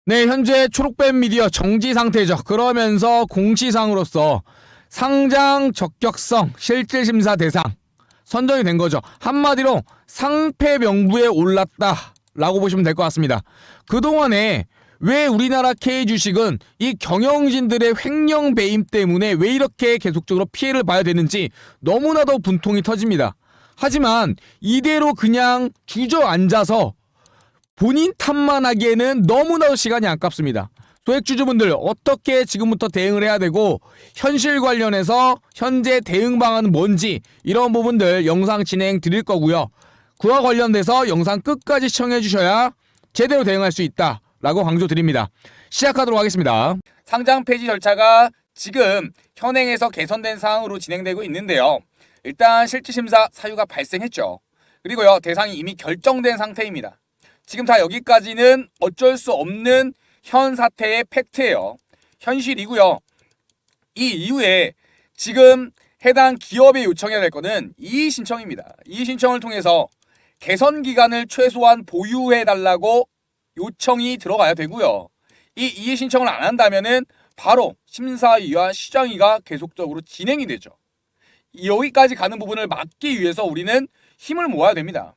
네, 현재 초록뱀 미디어 정지 상태죠. 그러면서 공시상으로서 상장 적격성 실질심사 대상 선정이 된 거죠. 한마디로 상패 명부에 올랐다라고 보시면 될 것 같습니다. 그동안에 왜 우리나라 K주식은 이 경영진들의 횡령 배임 때문에 왜 이렇게 계속적으로 피해를 봐야 되는지 너무나도 분통이 터집니다. 하지만 이대로 그냥 주저앉아서 본인 탓만 하기에는 너무나도 시간이 아깝습니다. 소액주주분들 어떻게 지금부터 대응을 해야 되고 현실 관련해서 현재 대응 방안은 뭔지 이런 부분들 영상 진행 드릴 거고요. 그와 관련돼서 영상 끝까지 시청해 주셔야 제대로 대응할 수 있다라고 강조드립니다. 시작하도록 하겠습니다. 상장 폐지 절차가 지금 현행에서 개선된 사항으로 진행되고 있는데요. 일단 실질심사 사유가 발생했죠. 그리고요, 대상이 이미 결정된 상태입니다. 지금 다 여기까지는 어쩔 수 없는 현 사태의 팩트예요. 현실이고요. 이 이후에 지금 해당 기업에 요청해야 될 거는 이의 신청입니다. 이의 신청을 통해서 개선 기간을 최소한 보유해 달라고 요청이 들어가야 되고요. 이 이의 신청을 안 한다면은 바로 심사위와 시정위가 계속적으로 진행이 되죠. 여기까지 가는 부분을 막기 위해서 우리는 힘을 모아야 됩니다.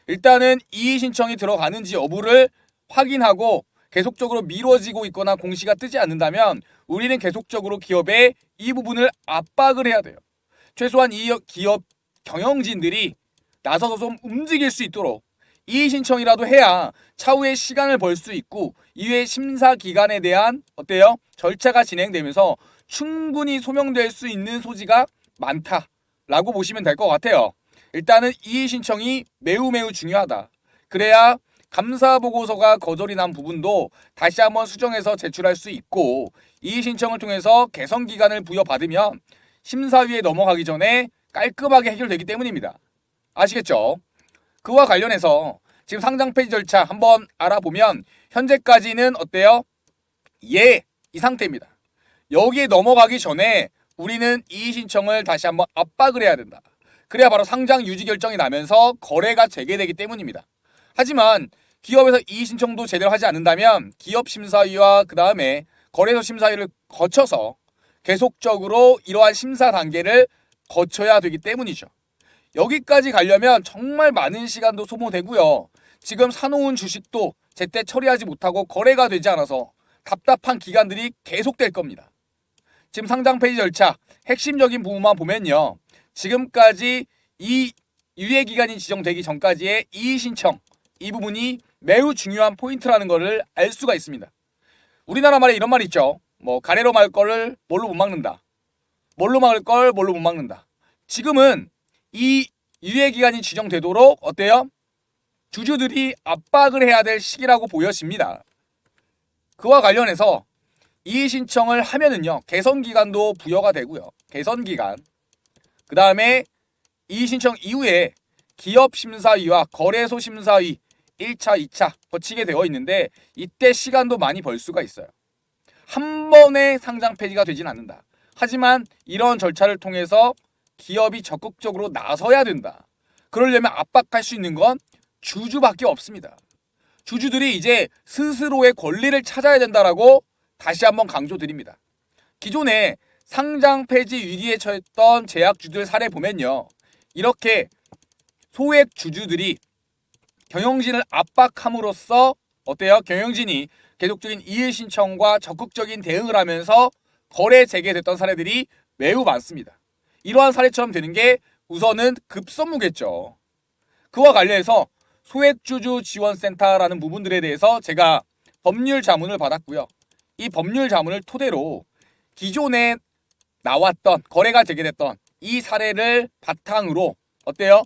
일단은 이의 신청이 들어가는지 여부를 확인하고 계속적으로 미뤄지고 있거나 공시가 뜨지 않는다면 우리는 계속적으로 기업에 이 부분을 압박을 해야 돼요. 최소한 이 기업 경영진들이 나서서 좀 움직일 수 있도록 이의 신청이라도 해야 차후에 시간을 벌 수 있고 이후에 심사 기간에 대한 어때요? 절차가 진행되면서 충분히 소명될 수 있는 소지가 많다라고 보시면 될 것 같아요. 일단은 이의 신청이 매우 중요하다. 그래야 감사 보고서가 거절이 난 부분도 다시 한번 수정해서 제출할 수 있고 이의 신청을 통해서 개선 기간을 부여받으면 심사위에 넘어가기 전에 깔끔하게 해결되기 때문입니다. 아시겠죠? 그와 관련해서 지금 상장 폐지 절차 한번 알아보면 현재까지는 어때요? 이 상태입니다. 여기에 넘어가기 전에 우리는 이의 신청을 다시 한번 압박을 해야 된다. 그래야 바로 상장 유지 결정이 나면서 거래가 재개되기 때문입니다. 하지만 기업에서 이의 신청도 제대로 하지 않는다면 기업 심사위와 그 다음에 거래소 심사위를 거쳐서 계속적으로 이러한 심사 단계를 거쳐야 되기 때문이죠. 여기까지 가려면 정말 많은 시간도 소모되고요. 지금 사놓은 주식도 제때 처리하지 못하고 거래가 되지 않아서 답답한 기간들이 계속될 겁니다. 지금 상장 폐지 절차 핵심적인 부분만 보면요. 지금까지 이 유예 기간이 지정되기 전까지의 이의 신청 이 부분이 매우 중요한 포인트라는 것을 알 수가 있습니다. 우리나라 말에 이런 말이 있죠. 가래로 막을 거를 뭘로 못 막는다. 뭘로 막을 걸 뭘로 못 막는다. 지금은 이 유예 기간이 지정되도록 어때요? 주주들이 압박을 해야 될 시기라고 보여집니다. 그와 관련해서 이의 신청을 하면은요. 개선 기간도 부여가 되고요. 개선 기간. 그 다음에 이의 신청 이후에 기업 심사위와 거래소 심사위 1차, 2차 거치게 되어 있는데 이때 시간도 많이 벌 수가 있어요. 한 번에 상장 폐지가 되진 않는다. 하지만 이런 절차를 통해서 기업이 적극적으로 나서야 된다. 그러려면 압박할 수 있는 건 주주밖에 없습니다. 주주들이 이제 스스로의 권리를 찾아야 된다라고 다시 한번 강조드립니다. 기존에 상장 폐지 위기에 처했던 제약주들 사례 보면요. 이렇게 소액 주주들이 경영진을 압박함으로써 어때요? 경영진이 계속적인 이의 신청과 적극적인 대응을 하면서 거래 재개됐던 사례들이 매우 많습니다. 이러한 사례처럼 되는 게 우선은 급선무겠죠. 그와 관련해서 소액주주 지원센터라는 부분들에 대해서 제가 법률 자문을 받았고요. 이 법률 자문을 토대로 기존에 나왔던 거래가 재개됐던 이 사례를 바탕으로 어때요?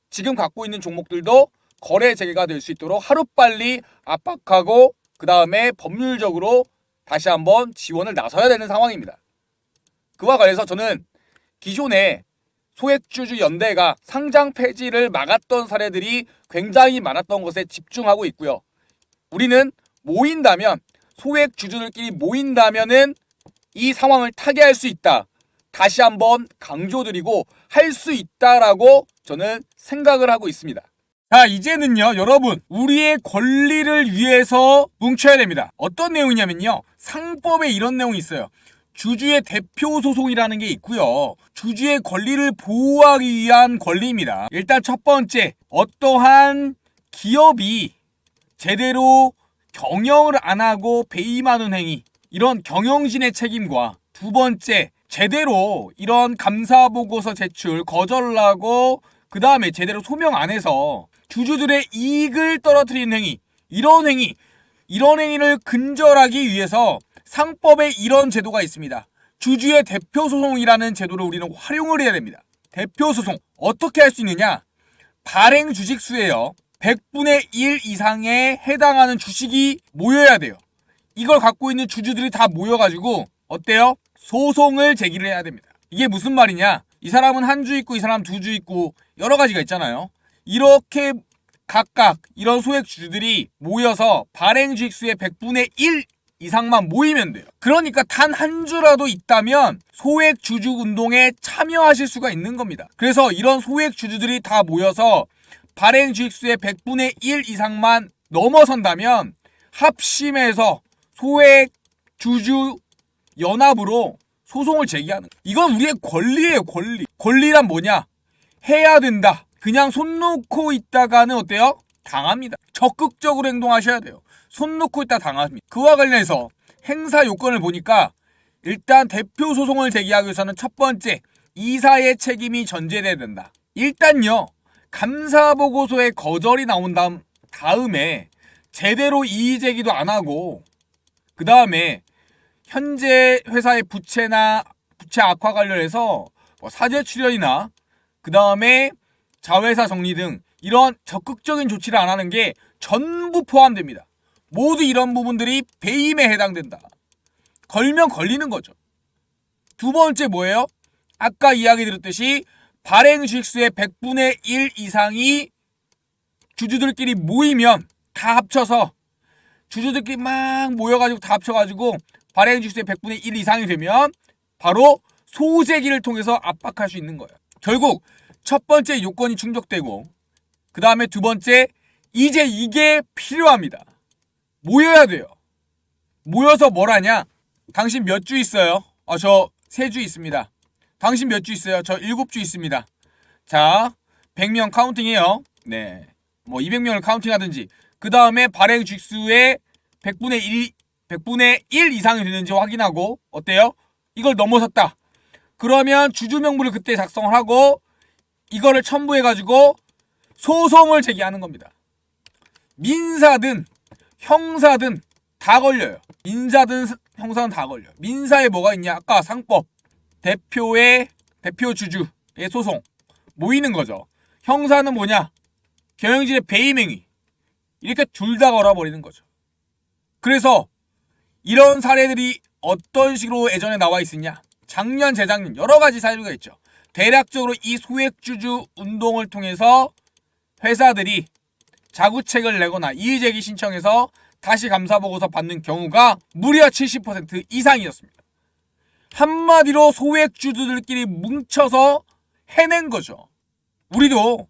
지금 갖고 있는 종목들도 거래 재개가 될 수 있도록 하루빨리 압박하고 그 다음에 법률적으로 다시 한번 지원을 나서야 되는 상황입니다. 그와 관련해서 저는 기존에 소액주주 연대가 상장 폐지를 막았던 사례들이 굉장히 많았던 것에 집중하고 있고요. 우리는 모인다면 소액주주들끼리 모인다면은 이 상황을 타개할 수 있다. 다시 한번 강조드리고 할 수 있다라고 저는 생각을 하고 있습니다. 자, 이제는요, 여러분, 우리의 권리를 위해서 뭉쳐야 됩니다. 어떤 내용이냐면요, 상법에 이런 내용이 있어요. 주주의 대표 소송이라는 게 있고요. 주주의 권리를 보호하기 위한 권리입니다. 일단 첫 번째, 어떠한 기업이 제대로 경영을 안 하고 배임하는 행위, 이런 경영진의 책임과, 두 번째, 제대로 이런 감사보고서 제출 거절을 하고 그 다음에 제대로 소명 안 해서 주주들의 이익을 떨어뜨리는 행위, 이런 행위를 근절하기 위해서 상법에 이런 제도가 있습니다. 주주의 대표소송이라는 제도를 우리는 활용을 해야 됩니다. 대표소송 어떻게 할 수 있느냐? 발행 주식수에요, 100분의 1 이상에 해당하는 주식이 모여야 돼요. 이걸 갖고 있는 주주들이 다 모여가지고 어때요? 소송을 제기를 해야 됩니다. 이게 무슨 말이냐? 이 사람은 한 주 있고 이 사람 두 주 있고 여러 가지가 있잖아요. 이렇게 각각 이런 소액 주주들이 모여서 발행 주식수의 100분의 1 이상만 모이면 돼요. 그러니까 단 한 주라도 있다면 소액 주주 운동에 참여하실 수가 있는 겁니다. 그래서 이런 소액 주주들이 다 모여서 발행 주식수의 100분의 1 이상만 넘어선다면 합심해서 소액 주주 연합으로 소송을 제기하는 거예요. 이건 우리의 권리예요, 권리. 권리란 뭐냐? 해야 된다. 그냥 손 놓고 있다가는 어때요? 당합니다. 적극적으로 행동하셔야 돼요. 손 놓고 있다 당합니다. 그와 관련해서 행사 요건을 보니까 일단 대표 소송을 제기하기 위해서는 첫 번째, 이사의 책임이 전제돼야 된다. 일단요, 감사보고서에 거절이 나온 다음에 제대로 이의 제기도 안 하고 그 다음에 현재 회사의 부채 악화 관련해서 사죄 출연이나 그 다음에 자회사 정리 등 이런 적극적인 조치를 안 하는 게 전부 포함됩니다. 모두 이런 부분들이 배임에 해당된다. 걸면 걸리는 거죠. 두 번째 뭐예요? 아까 이야기 드렸듯이 발행 주식수의 100분의 1 이상이 주주들끼리 모이면 다 합쳐서 주주들끼리 막 모여가지고 다 합쳐가지고 발행 주식수의 100분의 1 이상이 되면 바로 소제기를 통해서 압박할 수 있는 거예요. 결국 첫 번째 요건이 충족되고 그 다음에 두 번째, 이제 이게 필요합니다. 모여야 돼요. 모여서 뭘 하냐? 당신 몇 주 있어요? 저 3주 있습니다. 당신 몇 주 있어요? 저 7주 있습니다. 자, 100명 카운팅해요. 네, 뭐 200명을 카운팅하든지 그 다음에 발행 주식수의 100분의 1 이상이 되는지 확인하고 어때요? 이걸 넘어섰다. 그러면 주주 명부를 그때 작성을 하고 이거를 첨부해가지고 소송을 제기하는 겁니다. 민사든 형사든 다 걸려요. 민사든 형사든 다 걸려요. 민사에 뭐가 있냐? 아까 상법, 대표 주주의 소송 모이는 거죠. 형사는 뭐냐? 경영진의 배임행위. 이렇게 둘 다 걸어버리는 거죠. 그래서 이런 사례들이 어떤 식으로 예전에 나와 있었냐? 작년, 재작년 여러 가지 사례가 있죠. 대략적으로 이 소액주주 운동을 통해서 회사들이 자구책을 내거나 이의제기 신청해서 다시 감사보고서 받는 경우가 무려 70% 이상이었습니다. 한마디로 소액주주들끼리 뭉쳐서 해낸 거죠. 우리도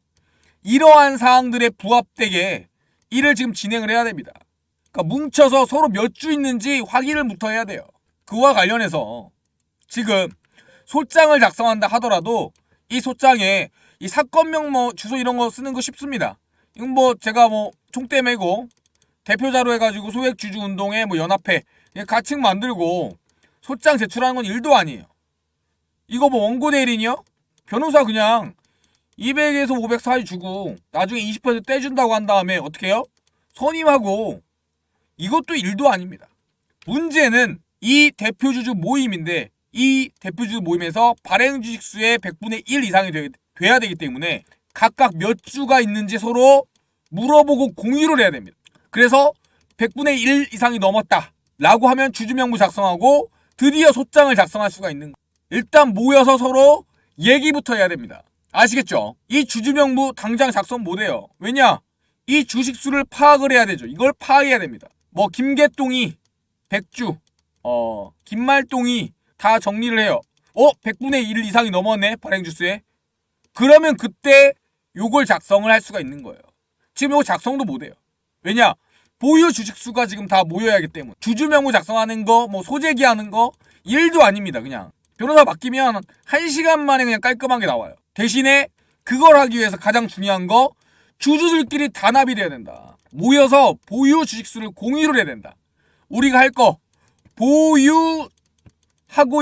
이러한 사항들에 부합되게 일을 지금 진행을 해야 됩니다. 그러니까 뭉쳐서 서로 몇 주 있는지 확인을부터 해야 돼요. 그와 관련해서 지금 소장을 작성한다 하더라도 이 소장에 이 사건명 주소 이런 거 쓰는 거 쉽습니다. 이건 제가 총대 메고 대표자로 해가지고 소액주주운동에 연합회 가칭 만들고 소장 제출하는 건 일도 아니에요. 이거 원고 대리인이요? 변호사 그냥 200에서 500 사이 주고 나중에 20% 떼준다고 한 다음에 어떻게 해요? 선임하고 이것도 일도 아닙니다. 문제는 이 대표주주 모임인데 이 대표주주 모임에서 발행 주식수의 100분의 1 이상이 돼야 되기 때문에 각각 몇 주가 있는지 서로 물어보고 공유를 해야 됩니다. 그래서 100분의 1 이상이 넘었다 라고 하면 주주명부 작성하고 드디어 소장을 작성할 수가 있는 거예요. 일단 모여서 서로 얘기부터 해야 됩니다. 아시겠죠? 이 주주명부 당장 작성 못해요. 왜냐? 이 주식수를 파악을 해야 되죠. 이걸 파악해야 됩니다. 김개똥이 100주, 김말똥이 다 정리를 해요. 100분의 1 이상이 넘었네, 발행주수에. 그러면 그때 요걸 작성을 할 수가 있는 거예요. 지금 이거 작성도 못해요. 왜냐? 보유 주식수가 지금 다 모여야 하기 때문에. 주주명부 작성하는 거, 뭐 소재기 하는 거 일도 아닙니다. 그냥 변호사 맡기면 1시간 만에 그냥 깔끔하게 나와요. 대신에 그걸 하기 위해서 가장 중요한 거, 주주들끼리 단합이 돼야 된다. 모여서 보유 주식수를 공유를 해야 된다. 우리가 할 거 보유하고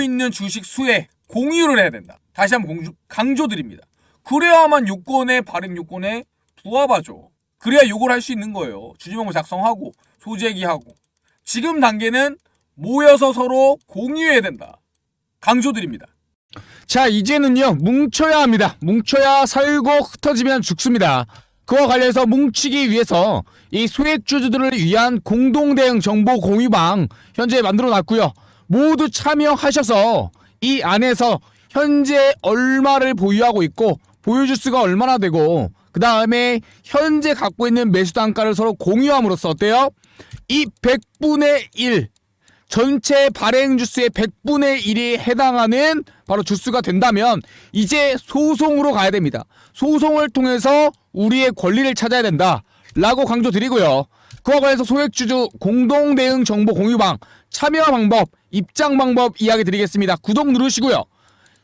있는 주식수에 공유를 해야 된다. 다시 한번 강조드립니다. 그래야만 요건에 발행 요건에 부합하죠. 그래야 요걸 할 수 있는 거예요. 주주명부 작성하고 소재기하고. 지금 단계는 모여서 서로 공유해야 된다. 강조드립니다. 자, 이제는요, 뭉쳐야 합니다. 뭉쳐야 살고 흩어지면 죽습니다. 그와 관련해서 뭉치기 위해서 이 소액주주들을 위한 공동대응 정보 공유방 현재 만들어 놨고요. 모두 참여하셔서 이 안에서 현재 얼마를 보유하고 있고 보유주수가 얼마나 되고 그 다음에 현재 갖고 있는 매수 단가를 서로 공유함으로써 어때요? 이 100분의 1 전체 발행 주수의 100분의 1이 해당하는 바로 주수가 된다면 이제 소송으로 가야 됩니다. 소송을 통해서 우리의 권리를 찾아야 된다 라고 강조드리고요. 그와 관련해서 소액주주 공동대응 정보 공유방 참여 방법, 입장 방법 이야기 드리겠습니다. 구독 누르시고요.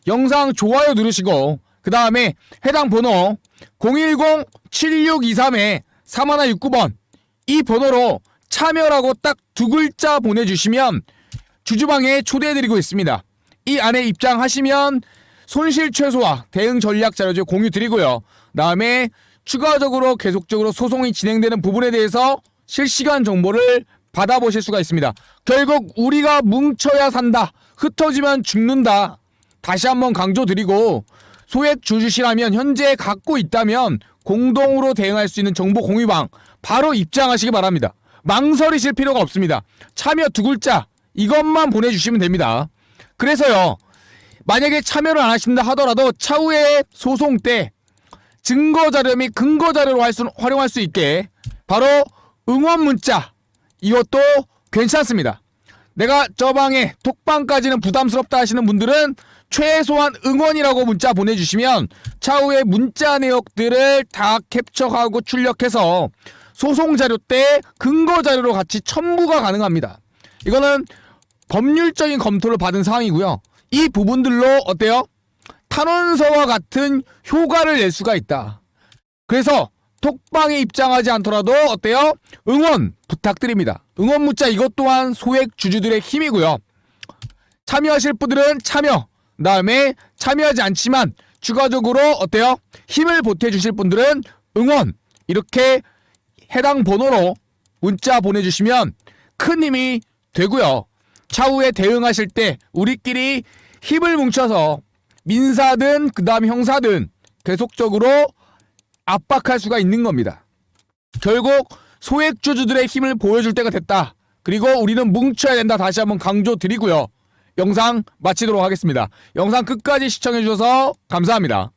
영상 좋아요 누르시고 그 다음에 해당 번호 010-7623-3169번 이 번호로 참여라고 딱 두 글자 보내주시면 주주방에 초대해드리고 있습니다. 이 안에 입장하시면 손실 최소화 대응 전략 자료집 공유 드리고요. 다음에 추가적으로 계속적으로 소송이 진행되는 부분에 대해서 실시간 정보를 받아보실 수가 있습니다. 결국 우리가 뭉쳐야 산다. 흩어지면 죽는다. 다시 한번 강조드리고 소액 주주시라면 현재 갖고 있다면 공동으로 대응할 수 있는 정보 공유방 바로 입장하시기 바랍니다. 망설이실 필요가 없습니다. 참여 두 글자 이것만 보내주시면 됩니다. 그래서요, 만약에 참여를 안 하신다 하더라도 차후에 소송 때 증거자료 및 근거자료로 활용할 수 있게 바로 응원 문자 이것도 괜찮습니다. 내가 저 방에 톡방까지는 부담스럽다 하시는 분들은 최소한 응원이라고 문자 보내주시면 차후에 문자 내역들을 다 캡처하고 출력해서 소송자료 때 근거자료로 같이 첨부가 가능합니다. 이거는 법률적인 검토를 받은 사항이고요. 이 부분들로 어때요? 탄원서와 같은 효과를 낼 수가 있다. 그래서 톡방에 입장하지 않더라도 어때요? 응원 부탁드립니다. 응원 문자 이것 또한 소액 주주들의 힘이고요. 참여하실 분들은 참여, 그 다음에 참여하지 않지만 추가적으로 어때요? 힘을 보태주실 분들은 응원 이렇게 해당 번호로 문자 보내주시면 큰 힘이 되고요. 차후에 대응하실 때 우리끼리 힘을 뭉쳐서 민사든 그 다음 형사든 계속적으로 압박할 수가 있는 겁니다. 결국 소액주주들의 힘을 보여줄 때가 됐다. 그리고 우리는 뭉쳐야 된다. 다시 한번 강조드리고요. 영상 마치도록 하겠습니다. 영상 끝까지 시청해주셔서 감사합니다.